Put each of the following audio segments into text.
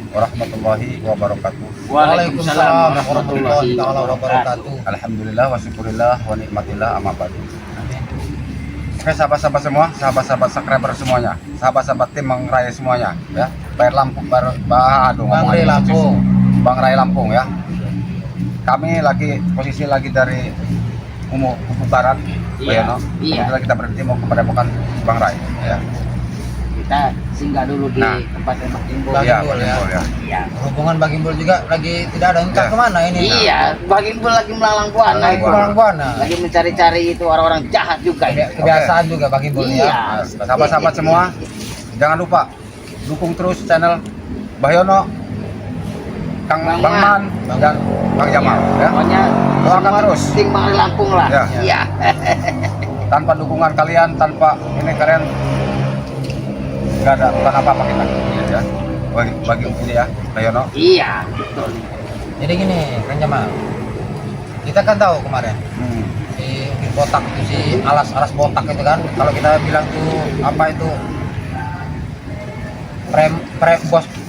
warahmatullahi wabarakatuh. Waalaikumsalam warahmatullahi wabarakatuh. Alhamdulillah wa syukurillah wa nikmatillah amma ba'du. Oke sahabat-sahabat semua, sahabat-sahabat subscriber semuanya, sahabat-sahabat tim Bang Rai semuanya ya. Bayar Lampung, Bang Rai Lampung. Bang Rai Lampung ya. Kami posisi lagi dari Ufuk Barat, Iya. Kebetulan kita berhenti mau kepada Padepokan Bang Rai ya. Kita singgah dulu di Nah. tempat Bang Timbul. Iya, ya. ya. Iya. Hubungan Bang Gimbul juga lagi tidak ada, entah Ya. kemana ini. Iya, Bang Timbul lagi melalang buana. Lagi pulang buana. Lagi mencari-cari itu orang-orang jahat juga. Kebiasaan juga Bang Gimbul Iya. ya. Nah, sahabat-sahabat semua, jangan lupa dukung terus channel Bahyono, Kang Bang Bang Man, dan Bang Jamal ya. Pokoknya Doakan semua terus. tim Bang Rai Lampung lah. Ya. Iya. Tanpa dukungan kalian, tanpa ini kalian nggak ada bukan apa-apa kita ya. Bagi ini ya, Bahyono. Iya, betul. Jadi gini, Kang Jamal. Kita kan tahu kemarin si botak itu, si alas botak itu kan, kalau kita bilang tuh apa itu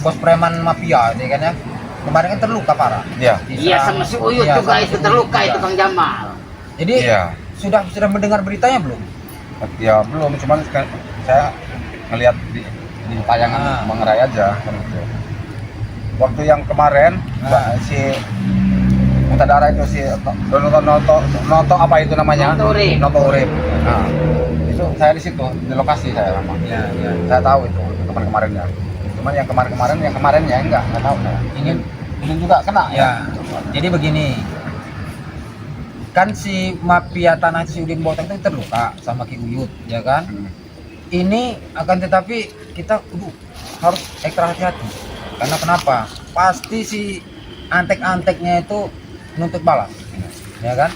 bos preman mafia itu kan ya. Kemarin kan terluka parah. Iya. Iya, sama si Uyut Iya, juga sama itu si terluka Uyut itu juga. Kang Jamal. Jadi Iya. sudah mendengar beritanya belum? Ya belum, cuman saya ngelihat di tayangan Ah. Bang Rai aja kan gitu. Waktu yang kemarin si Mutadara itu si Noto apa itu namanya? Noto Urip. Noto Urip. Nah, itu saya di situ, di lokasi saya lama. Iya, iya. Saya tahu itu kemarin-kemarinnya. Cuman yang kemarinnya enggak tahu saya. Ini juga kena Ya. Jadi begini. Kan si mafia tanah itu si Udin Botak itu terluka sama Ki Uyut, ya kan? Ini akan tetapi kita harus ekstra hati-hati. Karena kenapa? Pasti si antek-anteknya itu menuntut balas, ya kan?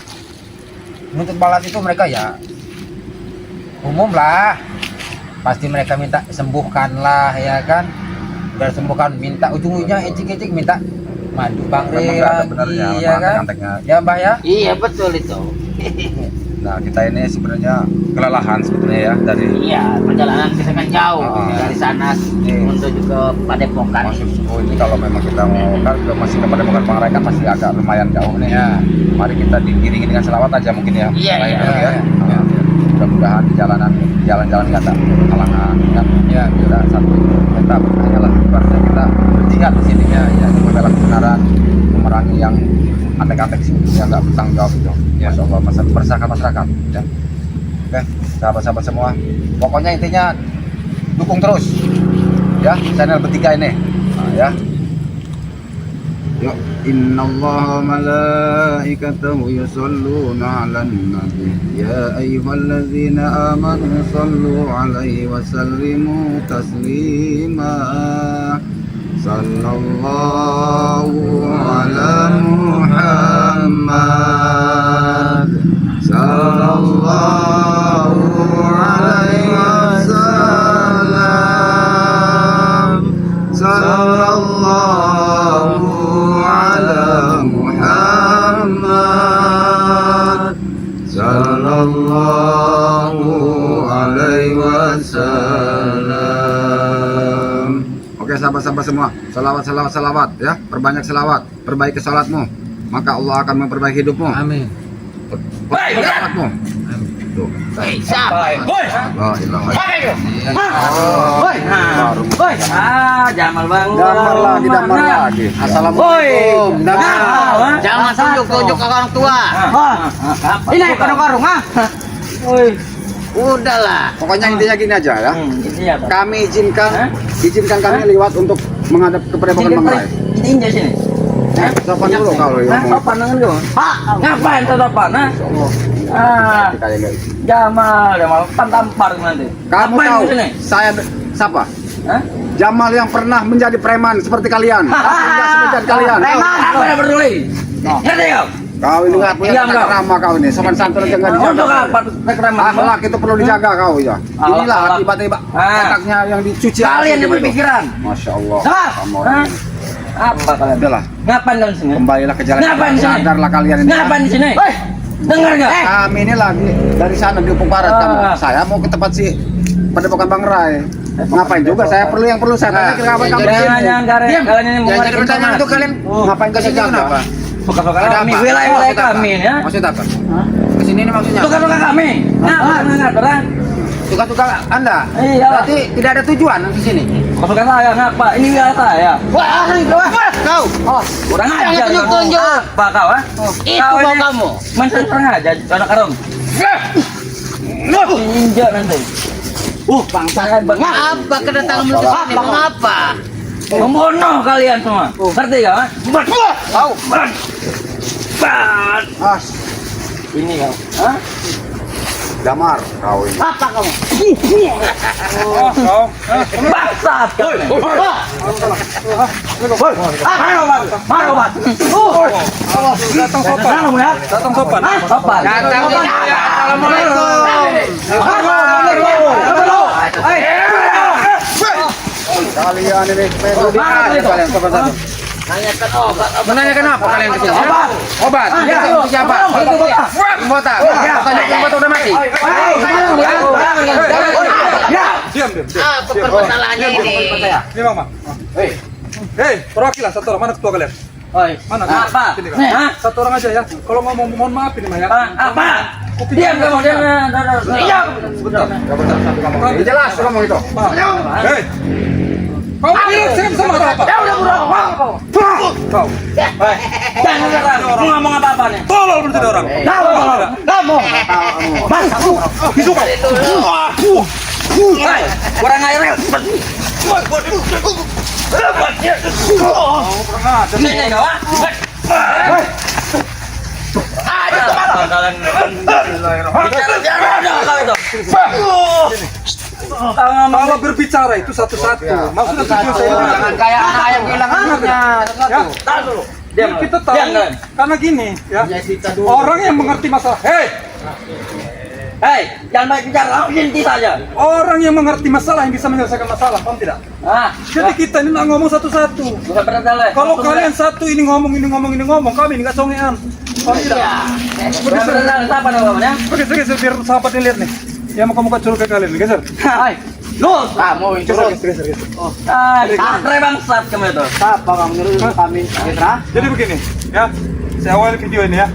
Menuntut balas itu mereka ya umum lah. Pasti mereka minta sembuhkan lah, ya kan? Biar sembuhkan, minta ujung-ujungnya ecik-ecik minta madu Bang Rai Memang nggak ada lagi, benernya ya kan? antek-anteknya. Ya Mbah ya? Iya, betul itu. Nah, kita ini sebenarnya kelelahan sebetulnya ya dari Iya, perjalanan kita kan jauh dari sana Iya. menuju ke Padepokan. maksud ini kalau memang kita mau kan masih kepada Padepokan Bang Rai kan masih agak lumayan jauh nih. Ya. Mari kita diiringi dengan selawat aja mungkin ya. Iya, Baik, iya, ya. iya. Nah, mudah-mudahan di jalan-jalan nggak ada halangan kan. Ya. Kita satu kita hanyalah ibaratnya kita berjihad di sini ya, membela kebenaran, memerangi yang antek-antek yang nggak bertanggung jawab itu. Ya. Masya Allah, masyarakat ya. Oke, sahabat-sahabat semua, pokoknya intinya dukung terus ya channel bertiga ini. Nah, ya. Yuk, innallaha malaikatahu yusholluna 'alan nabi ya ayyuhalladzina amanu shallu 'alaihi wa sallimu taslima sallallahu ala Muhammad sallallahu alaihi wasallam sallallahu ala Muhammad sallallahu alaihi wasallam. Oke sahabat-sahabat semua, salawat ya, perbanyak salawat, perbaiki salatmu, maka Allah akan memperbaiki hidupmu. Amin. Perbaiki salatmu. Tuh. Hei, siapa? La ilaha Woi, Jamal Bang. Damar lagi. Assalamualaikum. Jangan tunjuk-tunjuk ke orang tua. Ini karung-karung ah. Woi. Udahlah. Pokoknya intinya gini aja ya. Isinya apa? Kami izinkan kami lewat untuk menghadap kepada Padepokan Bang Rai. Ini sini. Sopan dulu kalau ya. Sopan dengan lu. Pak, ngapain tuh sopan? Ah, Jamal tampar nanti. Kamu Ngapain tahu di sini? saya siapa? Hah? Jamal yang pernah menjadi preman seperti kalian. Tidak seperti kalian. Preman, apa yang peduli? Ngerti kau? Kau ini nggak punya Diam, tata kau. krama kau ini. Sopan santun aja nggak dijaga. Untuk apa preman? Akhlak itu perlu dijaga kau ya. Inilah Akhlak. tiba-tiba Ah. otaknya yang dicuci. Kalian yang gitu. berpikiran. Masya Allah. Salah. Kamu Hah? orang ini. Apa kalian? Udahlah, Ngapain kalian di sini? kembalilah ke jalan. Ngapain di sini? Sadarlah kalian ini. Ngapain di sini? Woi, dengar enggak? Kami ini lagi dari sana di Ufuk Barat. Ah. Kamu. Saya mau ke tempat si Padepokan Bang Rai. Ngapain juga? Saya perlu yang perlu saya tanya. Kenapa kamu Jangan kalian ini mau Yang jadi pertanyaan itu kalian ngapain ke sini? Kenapa? suka-suka kami, wilayah kami ya. Maksud apa? Kesini ini maksudnya? Suka-suka kami. Ngapa? Suka-suka Anda? Iya. Berarti tidak ada tujuan ke sini. Suka-suka saya ngapa? Ini wilayah saya. Wah, kau. Kurang ajar tunjuk. apa kau ah? Itu Kau mau ini kamu. Macam kurang ajar anak karung. Injak nanti. Bangsa Apa kedatanganmu ke sini? Mengapa? membunuh kalian semua. Ngerti kau? Kau. As. Ini kau. Hah? Damar kau ini. Apa kamu? Bangsat kau. Mana obat? Datang sopan. ya? Datang sopan. Sopan. Kalian ini kalian sobat satu. Nanyakan obat. Menanyakan apa kalian ke sini? Obat. Obat. Ya. Itu siapa? Anggota. Anggota udah mati. Diam. Apa permasalahannya ini? Ini Mama. Hei, perwakilan satu orang. Mana ketua kalian? Oi. Mana? Apa? Sini, Kak. Hah? Satu orang aja ya. Kalau ngomong mohon maaf ini Maya. Apa? Diam kamu, diam. Iya. Jelas ngomong itu. Hei. Kau kira saya sama apa? Ya udah buruk. Kau. Jangan sekarang. Mau ngomong apa-apa nih? Tolol berarti ada orang. Kamu. Mas. Bisu kau. Hei, kurang air. Sini kau ah. Ada kalian. Kalau berbicara itu satu-satu. Maksudnya tujuan saya ini Jangan kayak anak ayam hilang anaknya. ya. Tahan dulu. Diam. Kita tahu Diam kalian. karena gini ya. Orang yang mengerti masalah. Hei, jangan banyak bicara, langsung inti saja. Orang yang mengerti masalah yang bisa menyelesaikan masalah, paham tidak? Ah, Jadi kita ini nggak ngomong satu-satu. bukan bersalah. Kalau kalian satu ini ngomong, kami ini nggak songean. Paham tidak? Bukan bersalah, siapa namanya? Geser, biar sahabat ini lihat nih. Yang mau kamu kacau ke kalian, geser. Hai, lu, kamu itu. Geser. Sakre bangsat kamu itu. Siapa kamu nyuruh kami? Jadi begini, ya. Saya awali video ini ya.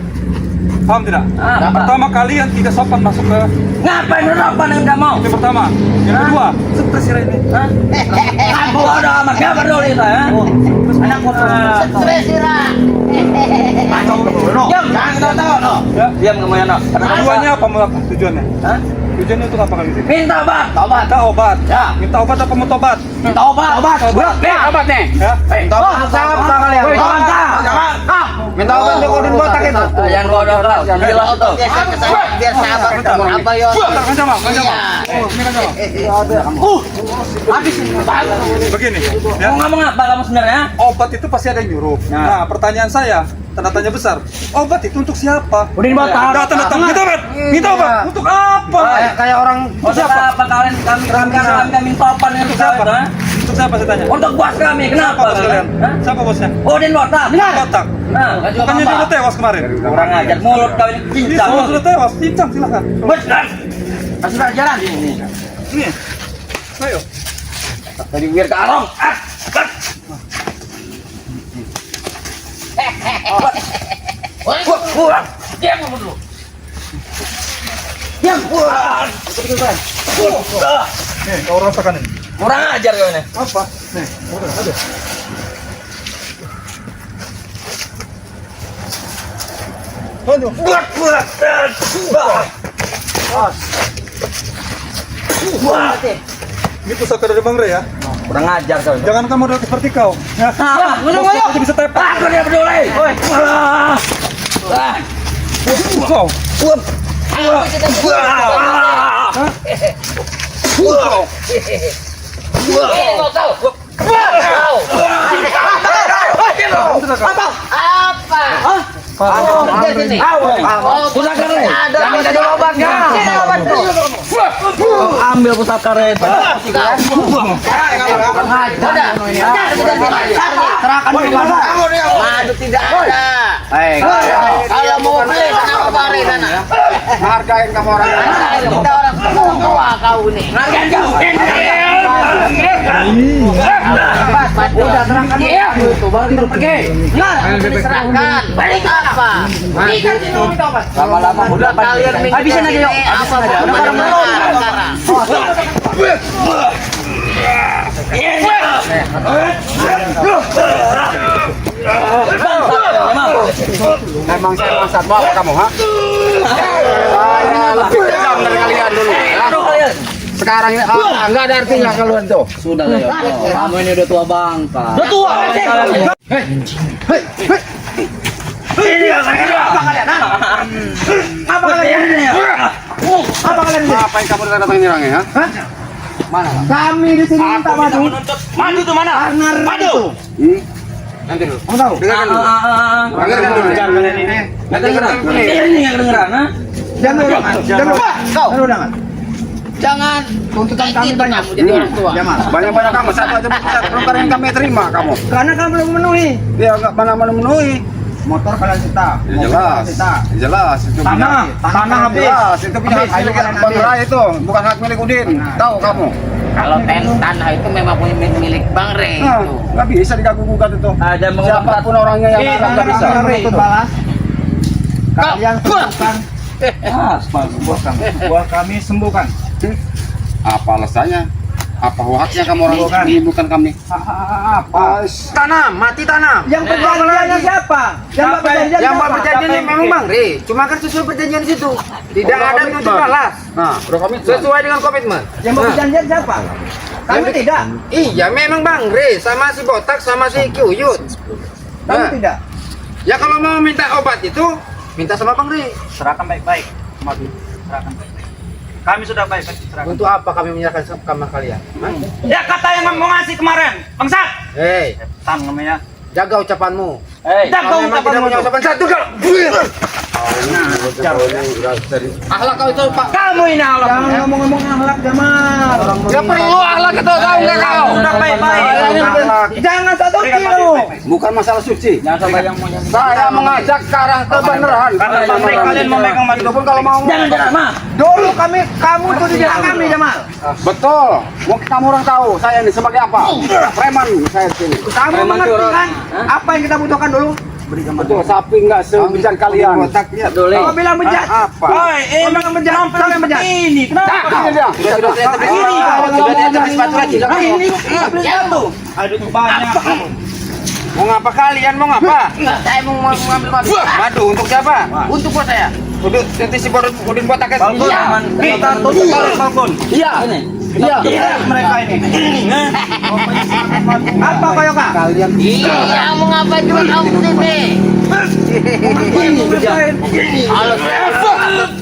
Paham tidak? Ah, apa? Pertama kalian tidak sopan masuk ke Ngapain lu apa yang kamu? yang pertama. Yang kedua, stres ini. Hah? Kamu ada amat gak peduli itu ya? Anak kotor. Stres Ira. Diam, jangan tahu no. Ya. Diam kamu ya no. Tujuannya apa? Mau apa? Tujuannya? Hah? Tujuannya untuk apa kalian? Minta obat. Obat. Minta obat. Ya. Minta obat apa mau tobat? Minta obat. Obat. Nih obat nih. Ya. Minta obat siapa kalian? Jangan. Minta obat untuk kodin botak itu. Jangan bodoh kau. Jelas tuh. Biar sabar apa yo. Kan sama. Ini kan sama. Begini, ya. Mau ngomong apa kamu sebenarnya? Obat itu pasti ada yang nyuruh. Nah, pertanyaan saya, tanda tanya besar. Obat itu untuk siapa? Udin botak. Datang. Minta obat. Untuk apa? Kayak orang Untuk apa kalian kami topan yang Untuk kita siapa? itu? Hah? Untuk siapa saya tanya? Untuk bos kami, kenapa Siapa bos kalian? Hah? Siapa bosnya? Udin botak. Botak. Nah, Bukannya dia udah tewas kemarin? kurang ajar mulut kau ini Dia cincang. semua sudah tewas. Cincang silakan. Benar. Sudah jalan ini. Ini. Ayo. Tadi biar ke arong. Pulang. Diam kamu dulu. Diam. Pulang. Nih, kau rasakan ini. Kurang ajar kau ini. Apa? Nih, udah ada. Aduh. Ini pusaka dari Bang Re ya. Kurang ajar kau. Jangan kamu udah seperti kau. Ya. Bos bisa tepak. Aku dia peduli. Kau. Apa? Sini. Sudah keren. Ada jadi obatnya. Sini obat dulu. Ambil pusaka keren. Madu tidak ada. Kalau mau beli kenapa bari sana? hargain kamu orang. Kita orang Tua kau nih. Larian kau. Udah serahkan itu baru kita pergi. Serahkan. Balik apa? Balikan sini minta obat. Lama-lama Udah kalian habisin aja yuk. Apa Udah pada melon sekarang? Emang saya maksud mau apa kamu, ha? Saya lebih kejam dari kalian dulu. Ya. Sekarang ini nggak ada artinya kalian tuh. Sudah lah ya. Kamu ini udah tua bangka. Udah tua. Apa kalian ini? Apa kalian ini? Apa yang kamu datang nyerangnya, ha? Mana? Kami di sini minta maju. Maju tuh mana? Maju. Nanti dulu. Kamu tahu? Dengarkan dulu. Dengarkan dulu. Dengarkan dulu. Ini yang dengeran, ha? Jangan. Jangan Tuntutan kami banyak. jadi orang tua. Banyak-banyak kamu. Satu aja belum yang kami terima kamu. Karena kamu belum memenuhi. Dia nggak mana memenuhi. Motor kalian sita. Ya jelas. Ya jelas. Itu Tanah habis. Jelas. Itu punya hak milik Bang Rai itu, bukan hak milik Udin. Tahu kamu? Kalau tanah itu memang punya milik Bang Rey Nah, itu. nggak bisa diganggu gugat itu. Ada Siapapun orangnya yang nggak bisa. balas. Kalian sembuhkan. Buah kami sembuhkan. Apa alasannya? Apa haknya kamu orang Bukan. menyembuhkan kami? Apa? Tanam, mati tanam. Yang perjanjiannya siapa? Yang Pak perjanjiannya memang Bang Ri. Cuma kan sesuai perjanjian di situ. Tidak Udah ada komitmen. tuntut balas. Nah, udah kami Sesuai dengan komitmen. Yang perjanjian siapa? Kami tidak. Iya, memang Bang Ri sama si Botak sama si Kiuyut. Kami Nah. tidak. Ya kalau mau minta obat itu minta sama Bang Ri. Serahkan baik-baik, Madu. Serahkan baik-baik. Kami sudah baik-baik serahkan. Untuk apa kami menyerahkan sama kalian? Hah? Ya kata yang mau ngasih kemarin, bangsat. Hei, Tan namanya. jaga ucapanmu. Jangan Kalau memang tidak punya ucapan satu kau. Akhlak kau itu Pak. Kamu ini Allah. Jangan ngomong-ngomong akhlak Jamal. Tidak perlu akhlak itu tahu nggak kau? Sudah baik-baik. Jangan satu kilo. bukan masalah suci. Jangan sampai yang punya. Saya mengajak ke arah kebenaran. Karena pabrik kalian memegang madu. Itu pun kalau mau. Jangan mah. Dulu kamu itu di belakang kami Jamal. Betul. Mungkin kamu orang tahu saya ini sebagai apa? Preman saya di sini. Kamu mengerti kan apa yang kita butuhkan dulu? Betul, sapi nggak sebejat kalian. Kamu bilang bejat. Apa? Oi, emang bejat. Kamu bejat. ini. Kenapa? Ini dia. Ini Sudah di atas sepatu lagi. ini satu. Aduh banyak. Mau ngapa kalian? Mau ngapa? Enggak, saya mau mengambil madu. Madu untuk siapa? Untuk buat saya. Untuk nanti si Udin Botak kan? Balkon. Kita tutup balik balkon. Iya. Iya. Mereka ini. Apa kau Yoka? Kalian Iya, mau ngapain juga kamu sini? Kalau saya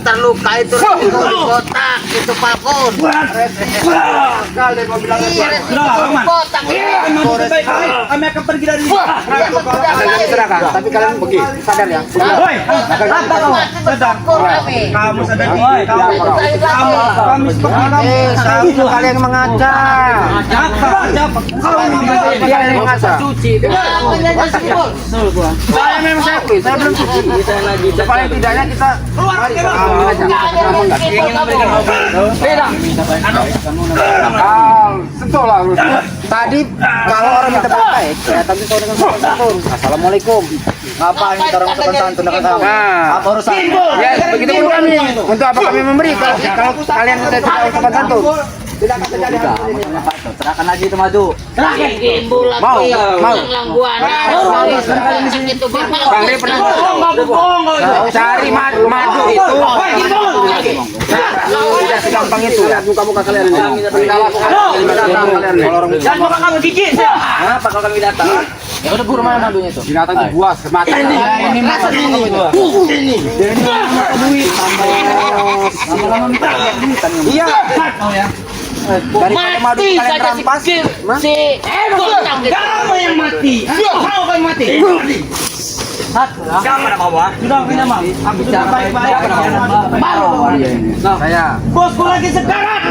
terluka itu kotak itu balkon. kalian mau bilang Iya, Sudah, aman. kotak. Baik-baik. Kami akan pergi dari sini. kalian diserahkan, tapi kalian pergi. Sadar ya. Woi, Apa kamu? Sedang kami. kamu sadar Woi, diri. Kamu Kami seperti kamu. Itu kalian mengaca. Dia yang mengaca. Saya memang saya akui, saya belum suci. Paling tidaknya kita mari Sentuh lah. Tadi kalau orang minta baik, ya tapi kau dengan sopan santun. Assalamualaikum. Ngapain kita orang sopan santun dengan kamu? Nah, Apa urusan? ya begitu pun kami. Untuk apa kami memberi kalau kalian tidak sopan santun? Tidak akan terjadi hal seperti ini. Serahkan lagi itu madu. Mau. Itu Bang Ri pernah cari madu itu. Tidak segampang itu. Muka-muka kalian ini. Kalian ini. Kalau orang Jangan muka kamu gigit. Kenapa kalau kami datang? Ya udah buru mana madunya itu? binatang itu buas mati. Ini masa ini. Lama-lama minta duit. Iya. Mati saja si kotak itu. Kamu yang mati. Kamu kan mati. Siapa nama bawah? Sudah punya mam. Aku sudah baik-baik. Baru. Saya. Bosku lagi sekarat.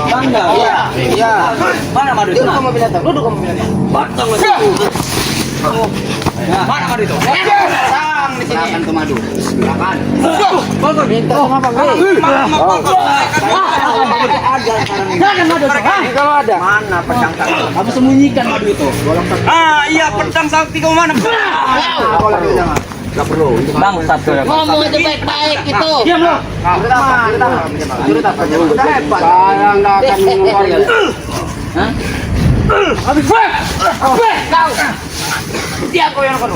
Bangga. Iya. Mana madu? Duduk kamu binatang. Batang lagi. Mana madu itu? Sang di sini. Silakan ke madu. Silakan. Minta sama Bang. Silakan madu. Kalau ada. Mana pedang sakti? Kamu sembunyikan madu itu. Iya pedang sakti kau mana? Enggak perlu. Bangsat tuh. Ngomong aja baik-baik itu. Diam lo. Jurut apa? Udah hebat. Saya enggak akan mengeluarkan. Hah? Habis kau. Dia kau yang kono.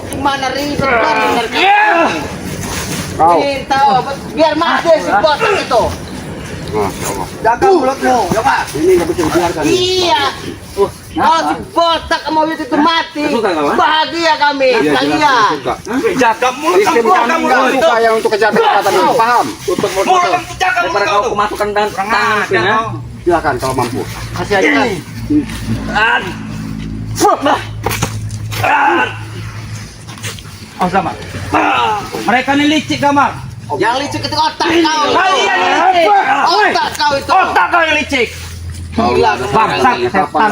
Gimana ribet benar. Kau. Minta biar mati si botak itu. Jaga mulutmu, ya Pak. Ini nggak bisa dibiarkan. Iya. Kalau si botak mau itu mati, bahagia kami. Kalian. Jaga mulut Sistem kamu kami kamu nggak itu. suka yang untuk kejahatan, paham? Mulut kamu jaga mulut Daripada kau. kau masukkan tangan sini. Silakan kalau mampu. Kasih aja. Oh sama. Mereka ini licik kamar. Yang licik itu otak kau. Kalian yang licik. Otak kau itu. Otak kau yang licik. Gila, Bangsat setan.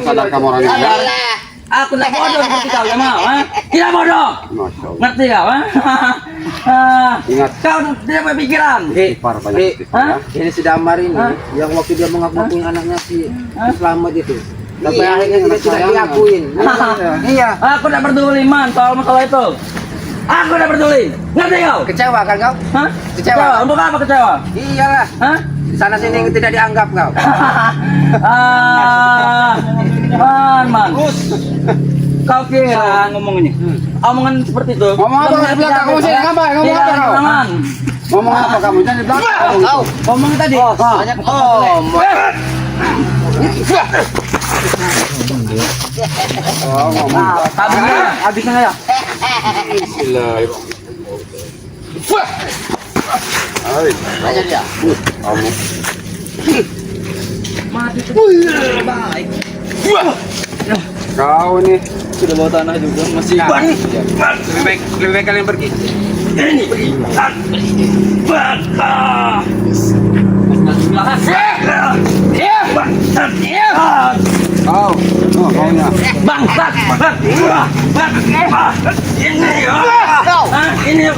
Sadar kamu orang ini. Alah. Aku tidak bodoh seperti kau, ya mau? Tidak bodoh. Masya Allah. Ngerti kau? Ingat. Kau tidak berpikiran. Istighfar banyak istighfar. Hah? Ya. Ini si Damar ini Hah? yang waktu dia mengaku anaknya si Hah? Slamet itu. Sampai Iya, akhirnya dia tidak sayang. diakuin. Iya. Aku tidak peduli man soal masalah itu. Aku tidak peduli. Ngerti kau? Kecewa kan kau? Hah? Kecewa. Untuk apa kecewa? Iyalah. Hah? Di sana sini tidak dianggap kau. Man. Kau kira ngomong ini? Omongan seperti itu. Ngomong apa di belakang? Ngomong sini, ngapa? Ngomong apa kau? Man. Ngomong apa kamu? Jangan di belakang. Kau. Ngomong tadi. Banyak Oh, ngomong. Habisnya ya. Hai, banyak dia. kamu. Mati tuh. Baik. Kau nih. Sudah bawa tanah juga masih. Lebih baik kalian pergi. Kau. Oh, kaunya. Bangsat. Kau. Ini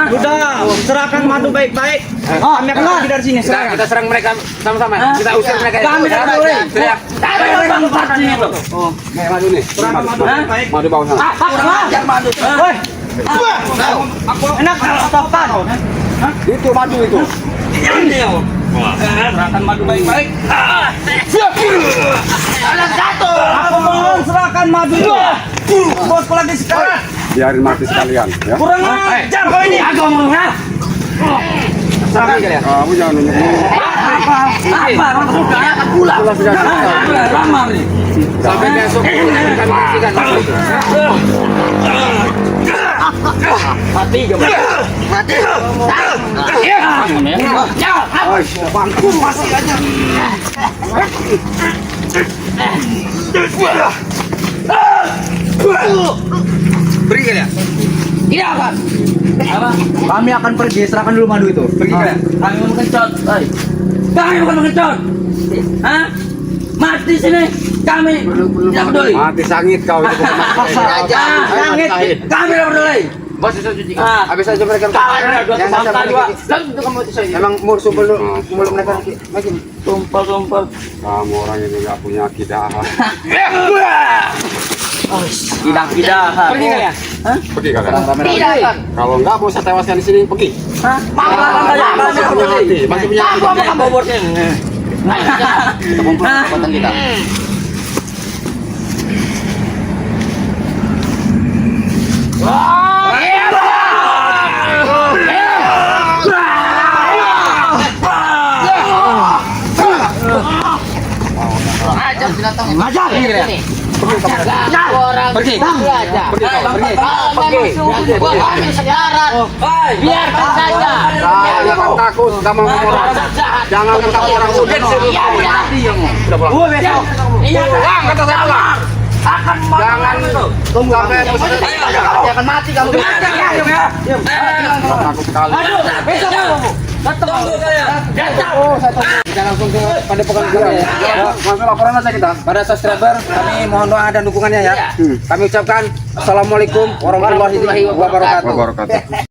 Udah, serahkan madu baik-baik. Kami akan pergi dari sini. Kita serang mereka sama-sama. Hah? Kita usir mereka. Kami tidak boleh. Teriak. Bangsat ini tuh. Nih, madu nih. Serahkan madu Hah? baik-baik. Madu bawah sana. Kurang ajar madu. Woi. Enak apa kau? Itu madu itu. Serahkan madu baik-baik. Aku mohon serahkan madu. Bosku lagi sekarang. Biarin mati sekalian, ya. Kurang ajar kau ini. Aku ngomongnya. Serang kalian. Kamu jangan nunjuk. Apa? Orang sudah akan pulang. Ramah nih. Sampai besok kita pastikan. Mati juga. Mati. Bangku masih aja. Pergi kalian. Tidak akan. Apa? Kami akan pergi. Serahkan dulu madu itu. Pergi kalian. Kami mau mengencot. Kami bukan mengencot. Hah? Mati sini. Kami tidak peduli. Mati sangit kau itu. Sangit. Kami tidak peduli. Bos itu cuci. Ah. Habis aja mereka. Yang sama dua. itu kamu itu saja. Emang musuh belum mereka lagi. Tumpal. Kamu orang ini nggak punya akidah. Tidak. Pergi kalian. Hah? Pergi kalian. Tidak akan. Kalau nggak mau saya tewaskan di sini, pergi. Hah? Masih punya hati, masih punya hati. Apa kamu bobornya? Kita kumpul kekuatan kita. Ajar binatang ini. Ajar. Ini. Orang Pergi. aja. Pergi. Kami sekarang biarkan saja. Jangan takut, kamu orang. Jangan kamu orang sudah. Iya, kata saya pulang. Akan Jangan tunggu sampai Akan mati kamu. takut sekali. Besok Tunggu saya. Datang. Kita langsung ke padepokan kita ya. Langsung laporan aja kita. Para subscriber, kami mohon doa dan dukungannya ya. Iya. Kami ucapkan Assalamualaikum warahmatullahi wabarakatuh. Wabarakatuh.